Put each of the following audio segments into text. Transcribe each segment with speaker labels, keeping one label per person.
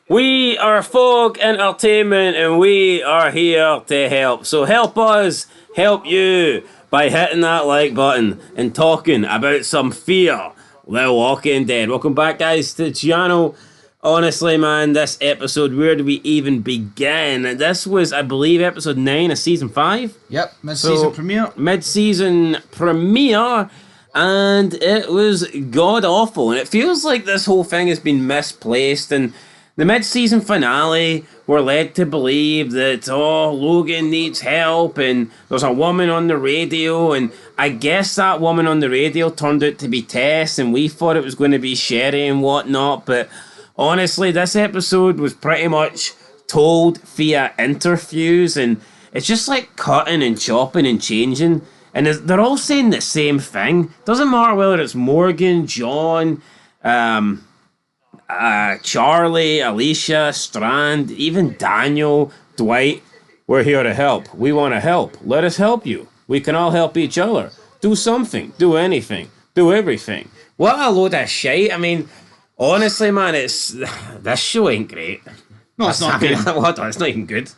Speaker 1: We are Folk Entertainment and we are here to help. So help us help you by hitting that like button and talking about some fear. The Walking Dead. Welcome back, guys, to the channel. Honestly, man, this episode, where do we even begin? This was, I believe, episode 9 of season 5.
Speaker 2: Yep, mid-season premiere.
Speaker 1: Mid-season premiere, and it was god awful. And it feels like this whole thing has been misplaced. And the mid-season finale, we're led to believe that, Logan needs help, and there's a woman on the radio, and I guess that woman on the radio turned out to be Tess, and we thought it was going to be Sherry and whatnot, but honestly, this episode was pretty much told via interviews, and it's just like cutting and chopping and changing, and they're all saying the same thing. Doesn't matter whether it's Morgan, John, Charlie, Alicia, Strand, even Daniel, Dwight. We're here to help. We want to help. Let us help you. We can all help each other. Do something. Do anything. Do everything. What a load of shit. I mean, honestly, man, this show ain't great.
Speaker 2: No, it's not good.
Speaker 1: It's not even good.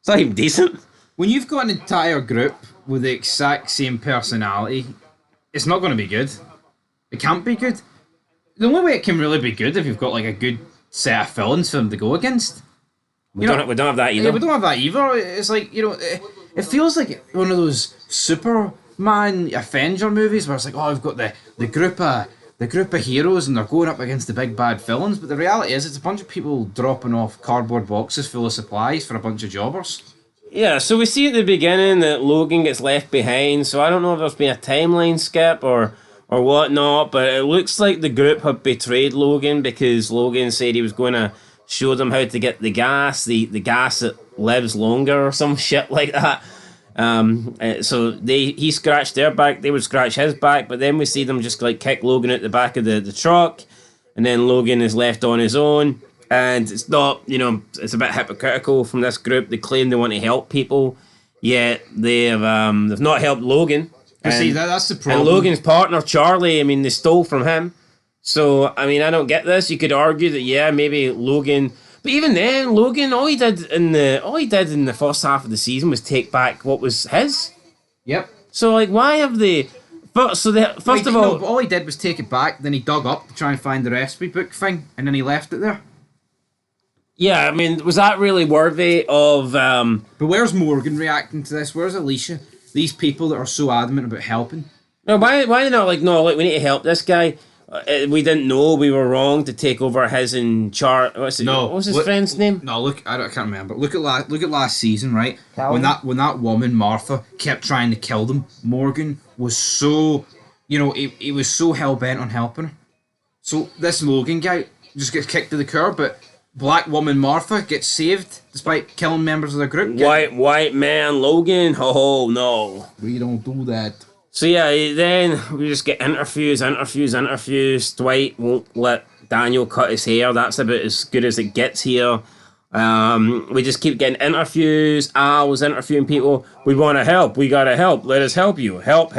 Speaker 1: It's not even decent.
Speaker 2: When you've got an entire group with the exact same personality, it's not going to be good. It can't be good. The only way it can really be good if you've got like a good set of villains for them to go against.
Speaker 1: We don't have that either.
Speaker 2: Yeah, we don't have that either. It's like, it feels like one of those Superman Avenger movies where it's like, oh, we've got the group of heroes and they're going up against the big bad villains. But the reality is, it's a bunch of people dropping off cardboard boxes full of supplies for a bunch of jobbers.
Speaker 1: Yeah, so we see at the beginning that Logan gets left behind. So I don't know if there's been a timeline skip or whatnot, but it looks like the group have betrayed Logan because Logan said he was going to show them how to get the gas that lives longer or some shit like that. So he scratched their back, they would scratch his back, but then we see them just like kick Logan out the back of the truck, and then Logan is left on his own. And it's not, it's a bit hypocritical from this group. They claim they want to help people, yet they've not helped Logan.
Speaker 2: See, that's the problem.
Speaker 1: And Logan's partner, Charlie, I mean, they stole from him. So, I mean, I don't get this. You could argue that, yeah, maybe Logan... But even then, Logan, all he did in the first half of the season was take back what was his.
Speaker 2: Yep.
Speaker 1: So, like, why have they... First of all...
Speaker 2: all he did was take it back, then he dug up to try and find the recipe book thing, and then he left it there.
Speaker 1: Yeah, I mean, was that really worthy of...
Speaker 2: But where's Morgan reacting to this? Where's Alicia? These people that are so adamant about helping.
Speaker 1: No, why are they not like, no, like, we need to help this guy. We didn't know, we were wrong to take over his and what was his friend's name?
Speaker 2: No, look, I can't remember. Look at last season, right? Calvin? When that woman Martha kept trying to kill them, Morgan was so, he was so hell bent on helping her. So this Logan guy just gets kicked to the curb, but black woman Martha gets saved despite killing members of the group.
Speaker 1: White man Logan. Oh no,
Speaker 2: we don't do that.
Speaker 1: So yeah, then we just get interviews. Dwight won't let Daniel cut his hair. That's about as good as it gets here. We just keep getting interviews. Al's interviewing people. We want to help. We gotta help. Let us help you. Help.
Speaker 2: See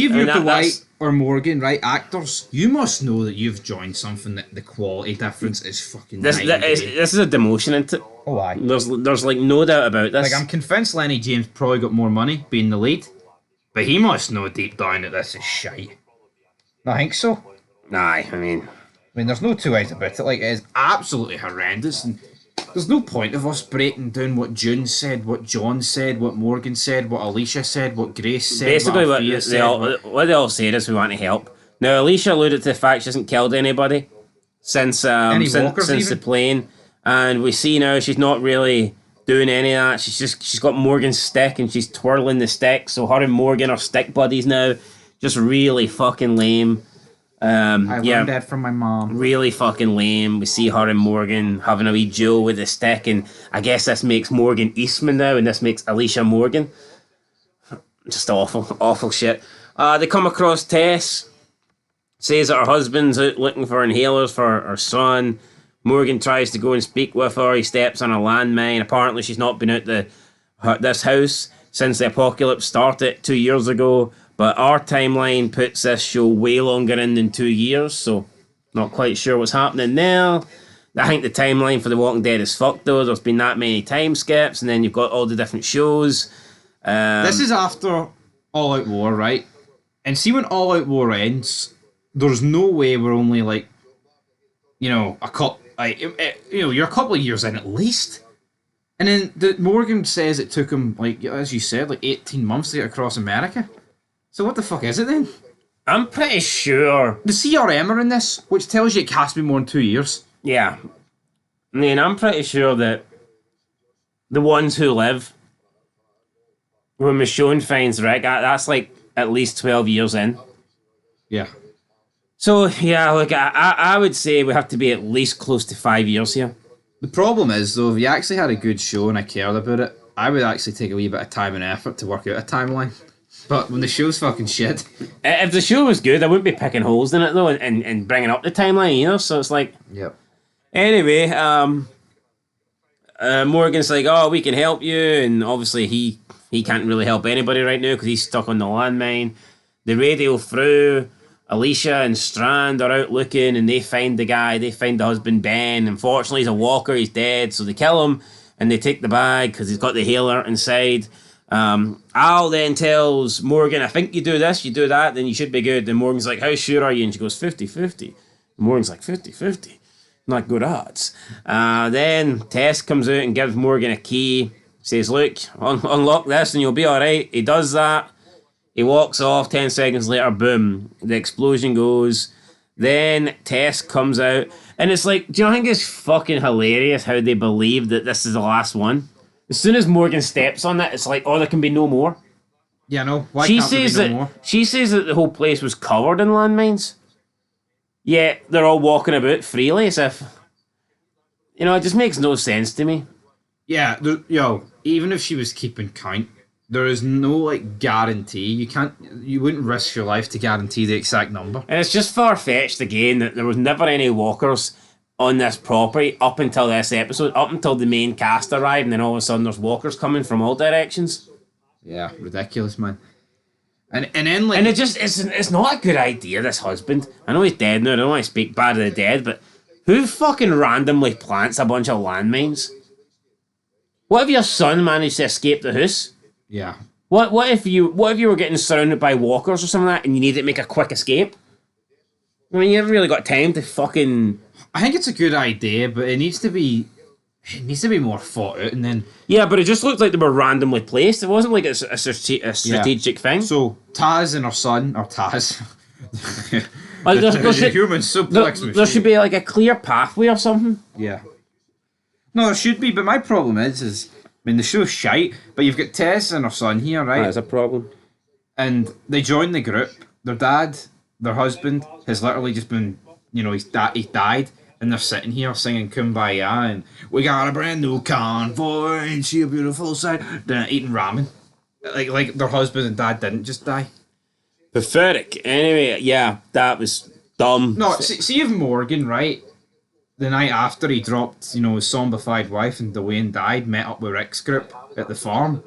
Speaker 2: if you're Dwight or Morgan, right, actors, you must know that you've joined something that the quality difference is fucking
Speaker 1: this is a demotion into...
Speaker 2: Oh, aye.
Speaker 1: There's like no doubt about this.
Speaker 2: Like, I'm convinced Lenny James probably got more money being the lead, but he must know deep down that this is shite. I think so.
Speaker 1: Aye, I mean,
Speaker 2: there's no two ways about it. Like, it is absolutely horrendous, and there's no point of us breaking down what June said, what John said, what Morgan said, what Alicia said, what Grace said.
Speaker 1: Basically, what they all said is we want to help. Now, Alicia alluded to the fact she hasn't killed anybody since the plane, and we see now she's not really doing any of that. She's got Morgan's stick and she's twirling the stick. So her and Morgan are stick buddies now. Just really fucking lame.
Speaker 2: I learned that from my mom.
Speaker 1: Really fucking lame. We see her and Morgan having a wee duel with the stick, and I guess this makes Morgan Eastman now, and this makes Alicia Morgan. Just awful shit. They come across Tess. Says that her husband's out looking for inhalers for her son. Morgan tries to go and speak with her. He steps on a landmine. Apparently she's not been out this house since the apocalypse started 2 years ago. But our timeline puts this show way longer in than 2 years, so... Not quite sure what's happening there. I think the timeline for The Walking Dead is fucked though. There's been that many time skips, and then you've got all the different shows.
Speaker 2: This is after All Out War, right? And see when All Out War ends, there's no way we're only like, you're a couple of years in at least. And then Morgan says it took him, like, as you said, like 18 months to get across America. So what the fuck is it then?
Speaker 1: I'm pretty sure.
Speaker 2: The CRM are in this, which tells you it has to be more than 2 years.
Speaker 1: Yeah. I mean, I'm pretty sure that the ones who live, when Michonne finds Rick, that's like at least 12 years in.
Speaker 2: Yeah.
Speaker 1: So, yeah, look, I would say we have to be at least close to 5 years here.
Speaker 2: The problem is, though, if you actually had a good show and I cared about it, I would actually take a wee bit of time and effort to work out a timeline. But when the show's fucking shit...
Speaker 1: If the show was good, I wouldn't be picking holes in it, though, and bringing up the timeline either, so it's like...
Speaker 2: Yep.
Speaker 1: Anyway, Morgan's like, oh, we can help you, and obviously he can't really help anybody right now because he's stuck on the landmine. The radio through, Alicia and Strand are out looking, and they find the guy, they find the husband Ben. Unfortunately, he's a walker, he's dead, so they kill him, and they take the bag because he's got the healer inside. Al then tells Morgan, I think you do this, you do that, then you should be good. And Morgan's like, how sure are you? And she goes, 50-50. And Morgan's like, 50-50? Not good odds. Then Tess comes out and gives Morgan a key. Says, look, unlock this and you'll be alright. He does that. He walks off. 10 seconds later, boom. The explosion goes. Then Tess comes out. And it's like, do you think it's fucking hilarious how they believe that this is the last one? As soon as Morgan steps on it, it's like, oh, there can be no more.
Speaker 2: Yeah, no. Why can't there be no more?
Speaker 1: She says that the whole place was covered in landmines. Yeah, they're all walking about freely as if... it just makes no sense to me.
Speaker 2: Yeah, even if she was keeping count, there is no, guarantee. You wouldn't risk your life to guarantee the exact number.
Speaker 1: And it's just far-fetched, again, that there was never any walkers on this property up until this episode, up until the main cast arrived, and then all of a sudden there's walkers coming from all directions.
Speaker 2: Yeah, ridiculous, man. And
Speaker 1: it just it's not a good idea, this husband. I know he's dead now, I don't want to speak bad of the dead, but who fucking randomly plants a bunch of landmines? What if your son managed to escape the house?
Speaker 2: Yeah.
Speaker 1: What if you were getting surrounded by walkers or something like that and you needed to make a quick escape? I mean, you haven't really got time to fucking...
Speaker 2: I think it's a good idea, but it needs to be more thought out, and then...
Speaker 1: Yeah, but it just looked like they were randomly placed. It wasn't like a strategic thing.
Speaker 2: So, Taz and her son, or Taz...
Speaker 1: like
Speaker 2: human suplex machine.
Speaker 1: There should be like a clear pathway or something.
Speaker 2: Yeah. No, there should be, but my problem is the show's shite, but you've got Tess and her son here, right?
Speaker 1: That's a problem.
Speaker 2: And they join the group. Their dad, their husband, has literally just been, he's died. And they're sitting here singing Kumbaya and we got a brand new convoy and see a beautiful sight. They're eating ramen. Like their husband and dad didn't just die.
Speaker 1: Pathetic. Anyway, yeah, that was dumb.
Speaker 2: No, see if Morgan, right, the night after he dropped, his zombified wife and Dwayne died, met up with Rick's group at the farm.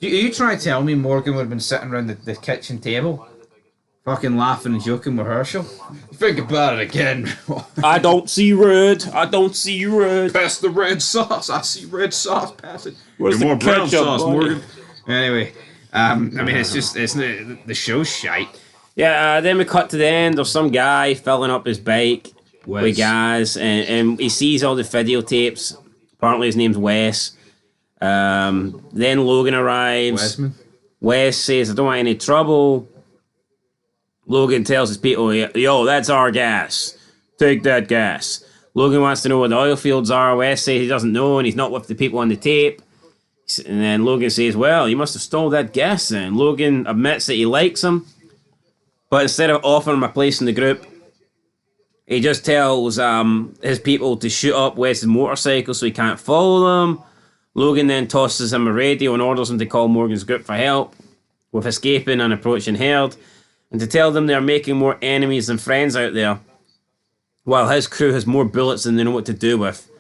Speaker 2: Are you trying to tell me Morgan would have been sitting around the kitchen table? Fucking laughing and joking with Herschel. Think about it again.
Speaker 1: I don't see red.
Speaker 2: Pass the red sauce. I see red sauce. Pass it.
Speaker 1: Where's the
Speaker 2: more brown
Speaker 1: ketchup,
Speaker 2: sauce,
Speaker 1: buddy?
Speaker 2: Morgan. Anyway, it's the show's shite.
Speaker 1: Yeah, then we cut to the end. There's some guy filling up his bike with gas, and he sees all the videotapes. Apparently his name's Wes. Then Logan arrives. Wes says, I don't want any trouble. Logan tells his people, yo, that's our gas. Take that gas. Logan wants to know where the oil fields are. Wes says he doesn't know and he's not with the people on the tape. And then Logan says, well, you must have stole that gas then. Logan admits that he likes him. But instead of offering him a place in the group, he just tells his people to shoot up Wes's motorcycle so he can't follow them. Logan then tosses him a radio and orders him to call Morgan's group for help with escaping and approaching herd, and to tell them they're making more enemies than friends out there, while his crew has more bullets than they know what to do with.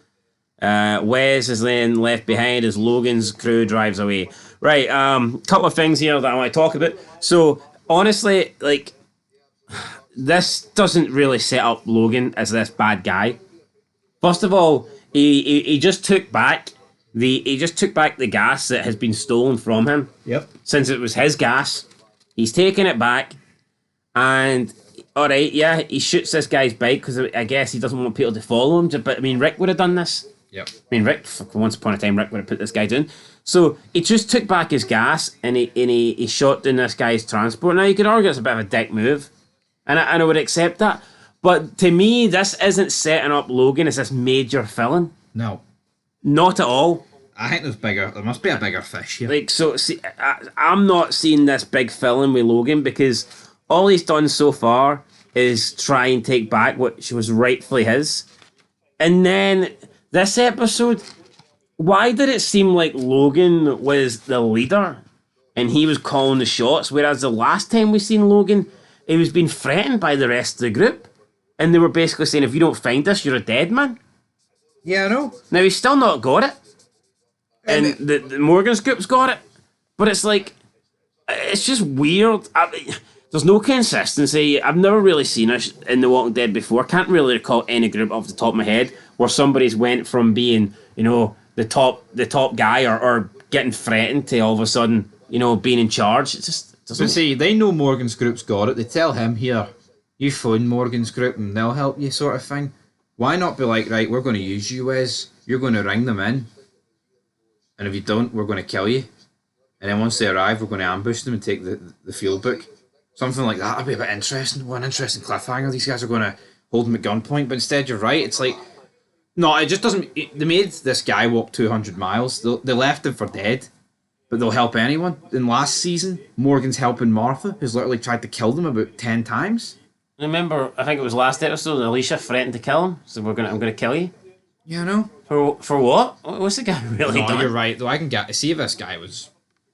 Speaker 1: Wes is then left behind as Logan's crew drives away. Right, couple of things here that I want to talk about. So, honestly, this doesn't really set up Logan as this bad guy. First of all, he just took back the gas that has been stolen from him.
Speaker 2: Yep.
Speaker 1: Since it was his gas, he's taken it back, and all right, yeah, he shoots this guy's bike because I guess he doesn't want people to follow him. But I mean, Rick would have done this.
Speaker 2: Yep.
Speaker 1: I mean, Rick, once upon a time, Rick would have put this guy down. So he just took back his gas and he shot down this guy's transport. Now you could argue it's a bit of a dick move, and I would accept that. But to me, this isn't setting up Logan as this major villain.
Speaker 2: No.
Speaker 1: Not at all.
Speaker 2: I think there must be a bigger fish here.
Speaker 1: Like, so, see, I'm not seeing this big villain with Logan because all he's done so far is try and take back what was rightfully his. And then this episode, why did it seem like Logan was the leader and he was calling the shots, whereas the last time we seen Logan, he was being threatened by the rest of the group, and they were basically saying, if you don't find us, you're a dead man.
Speaker 2: Yeah, I know.
Speaker 1: Now, he's still not got it, and the Morgan's group's got it, but it's like, it's just weird. There's no consistency. I've never really seen it in The Walking Dead before. Can't really recall any group off the top of my head where somebody's went from being, you know, the top guy or getting threatened to all of a sudden, you know, being in charge. It just doesn't.
Speaker 2: But see, they know Morgan's group's got it. They tell him, here, you phone Morgan's group and they'll help you, sort of thing. Why not be like, right, we're going to use you, Wes. You're going to ring them in. And if you don't, we're going to kill you. And then once they arrive, we're going to ambush them and take the field book. Something like that would be a bit interesting. One interesting cliffhanger. These guys are going to hold him at gunpoint. But instead, you're right. It's like, no, it just doesn't. They made this guy walk 200 miles. They left him for dead. But they'll help anyone. In last season, Morgan's helping Martha, who's literally tried to kill them about 10 times.
Speaker 1: Remember, I think it was last episode, Alicia threatened to kill him. So I'm gonna kill you.
Speaker 2: Yeah, I know.
Speaker 1: For what? What's the guy really done?
Speaker 2: You're right. Though I can get see if this guy was,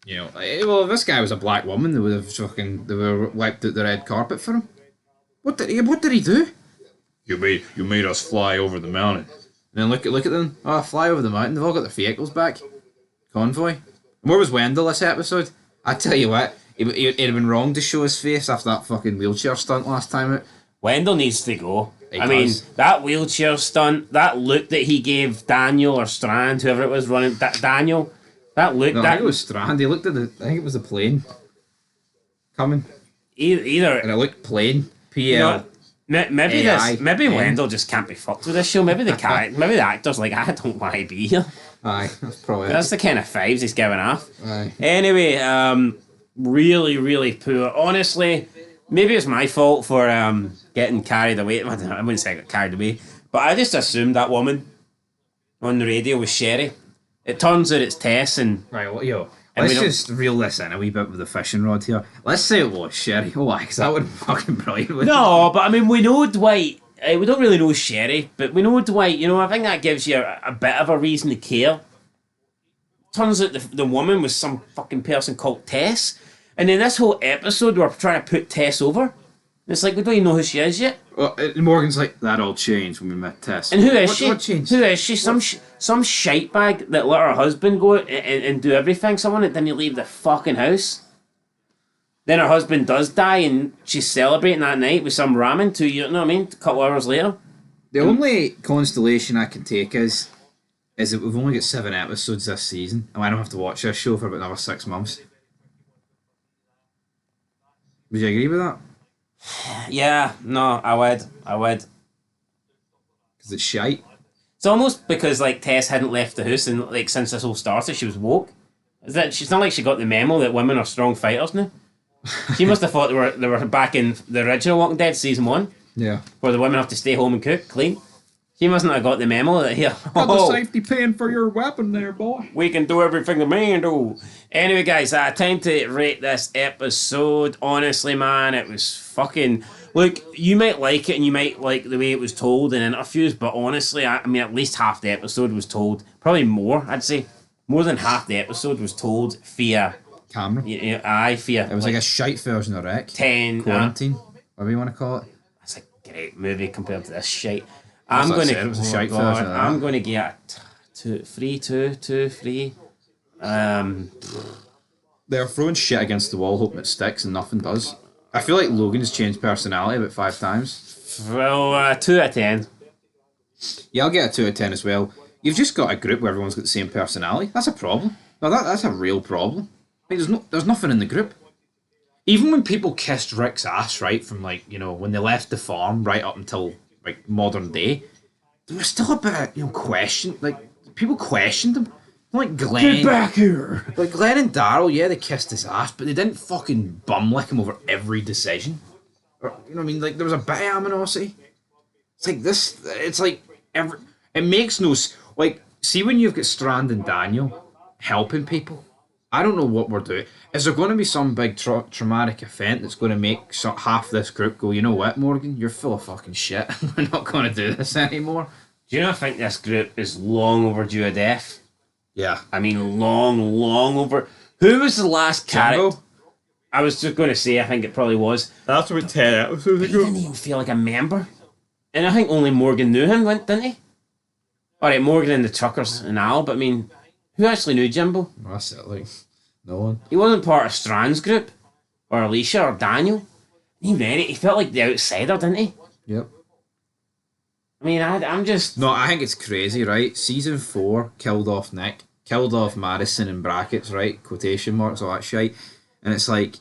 Speaker 2: you know, well, if this guy was a black woman, they would have wiped out the red carpet for him. What did he do? You made us fly over the mountain. And then look at them. Oh, fly over the mountain. They've all got their vehicles back. Convoy. And where was Wendell this episode? I tell you what, it'd have been wrong to show his face after that fucking wheelchair stunt last time out.
Speaker 1: Wendell needs to go.
Speaker 2: I mean,
Speaker 1: that wheelchair stunt, that look that he gave Daniel or Strand, whoever it was running, Daniel, that look.
Speaker 2: No, I think it was Strand. He looked at I think it was the plane coming.
Speaker 1: Either.
Speaker 2: And it looked plain. PL.
Speaker 1: You know, maybe Wendell just can't be fucked with this show. Maybe the actor's like, I don't want to be here.
Speaker 2: Aye, that's probably
Speaker 1: That's the kind of vibes he's giving off.
Speaker 2: Aye.
Speaker 1: Anyway, really, really poor. Honestly, maybe it's my fault for getting carried away. I wouldn't say I got carried away, but I just assumed that woman on the radio was Sherry. It turns out it's Tess, and
Speaker 2: right. Well, let's just reel this in a wee bit with the fishing rod here. Let's say it was Sherry. Oh, why? Because that would be fucking brilliant.
Speaker 1: No, but I mean, we know Dwight. We don't really know Sherry, but we know Dwight. You know, I think that gives you a bit of a reason to care. Turns out the woman was some fucking person called Tess. And then this whole episode, we're trying to put Tess over. It's like, we don't even know who she is yet.
Speaker 2: Well, Morgan's like, that all changed when we met Tess.
Speaker 1: And who is she?
Speaker 2: What changed?
Speaker 1: Who is she? Some shite bag that let her husband go and do everything. Someone that didn't leave the fucking house. Then her husband does die and she's celebrating that night with some ramen you know what I mean? A couple hours later.
Speaker 2: The only constellation I can take is that we've only got 7 episodes this season, and I don't have to watch this show for about another 6 months. Would you agree with that?
Speaker 1: Yeah, no, I would.
Speaker 2: Because it's shite.
Speaker 1: It's almost because like Tess hadn't left the house and like since this all started, she was woke. Is that she's not like she got the memo that women are strong fighters now. She must have thought they were back in the original Walking Dead season 1.
Speaker 2: Yeah.
Speaker 1: Where the women have to stay home and cook, clean. She mustn't have got the memo that here.
Speaker 2: Got the safety pin for your weapon there, boy.
Speaker 1: We can do everything the man do. Anyway, guys, time to rate this episode. Honestly, man, it was fucking... Look, you might like it and you might like the way it was told in interviews, but honestly, I mean, at least half the episode was told. Probably more, I'd say. More than half the episode was told via...
Speaker 2: Camera.
Speaker 1: Via...
Speaker 2: It was like a shite version of Rec.
Speaker 1: 10...
Speaker 2: Quarantine, whatever you want to call it.
Speaker 1: That's a great movie compared to this shite.
Speaker 2: I'm going to. It was a shite version of that.
Speaker 1: I'm going to get 3.
Speaker 2: They're throwing shit against the wall, hoping it sticks, and nothing does. I feel like Logan's changed personality about 5 times.
Speaker 1: Well, 2 out of 10.
Speaker 2: Yeah, I'll get a 2 out of 10 as well. You've just got a group where everyone's got the same personality. That's a problem. No, that's a real problem. Like, there's nothing in the group. Even when people kissed Rick's ass, right, from like, you know, when they left the farm right up until like modern day, there was still a bit of, you know, question. Like, people questioned him. Like Glenn.
Speaker 1: Get back here!
Speaker 2: Like Glenn and Daryl, yeah, they kissed his ass, but they didn't fucking bum lick him over every decision. Or, you know what I mean? Like, there was a bit of animosity. It's like this, it's like, it makes no, like, see when you've got Strand and Daniel helping people? I don't know what we're doing. Is there going to be some big traumatic event that's going to make half this group go, you know what, Morgan, you're full of fucking shit. We're not going to do this anymore.
Speaker 1: Do you not think this group is long overdue a death?
Speaker 2: Yeah.
Speaker 1: I mean, long over. Who was the last character? I was just going to say, I think it probably was.
Speaker 2: That's about 10 episodes
Speaker 1: ago. He didn't even feel like a member. And I think only Morgan knew him, didn't he? Alright, Morgan and the truckers and Al, but I mean, who actually knew Jimbo?
Speaker 2: That's it, like, no one.
Speaker 1: He wasn't part of Strand's group, or Alicia, or Daniel. He felt like the outsider, didn't he?
Speaker 2: Yep.
Speaker 1: I mean, I'm just...
Speaker 2: No, I think it's crazy, right? Season 4 killed off Nick, killed off Madison in brackets, right? Quotation marks, all that shit. And it's like,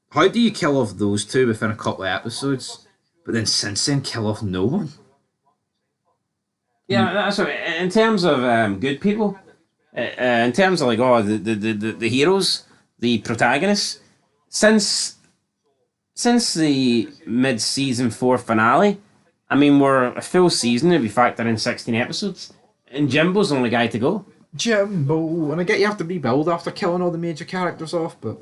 Speaker 2: how do you kill off those two within a couple of episodes, but then since then kill off no one?
Speaker 1: Yeah, that's what, in terms of good people, in terms of like, the heroes, the protagonists, since the mid-season 4 finale, I mean, we're a full season if you factor in 16 episodes, and Jimbo's the only guy to go.
Speaker 2: Jimbo, and I get you have to rebuild after killing all the major characters off, but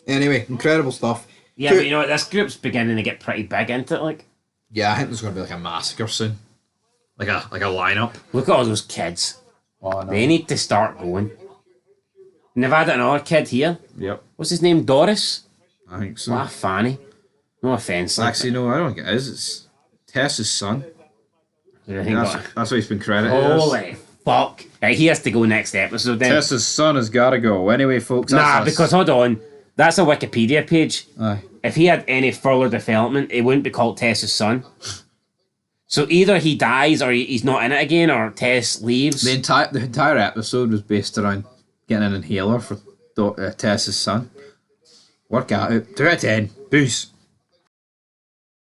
Speaker 2: anyway, incredible stuff.
Speaker 1: Yeah, but you know what, this group's beginning to get pretty big into it, like.
Speaker 2: Yeah, I think there's going to be like a massacre soon. Like a lineup.
Speaker 1: Look at all those kids.
Speaker 2: Oh, no.
Speaker 1: They need to start going. And they've had another kid here.
Speaker 2: Yep.
Speaker 1: What's his name? Doris?
Speaker 2: I think so.
Speaker 1: What a fanny. No offence.
Speaker 2: Actually, no, I don't think it is. It's Tess's son. That's what he's been credited as.
Speaker 1: Holy fuck. Right, he has to go next episode then.
Speaker 2: Tess's son has got to go. Anyway, folks.
Speaker 1: Because hold on. That's a Wikipedia page.
Speaker 2: Aye.
Speaker 1: If he had any further development, it wouldn't be called Tess's son. So either he dies or he's not in it again, or Tess leaves.
Speaker 2: The entire episode was based around getting an inhaler for Tess's son. Work out. 2 out of 10. Peace.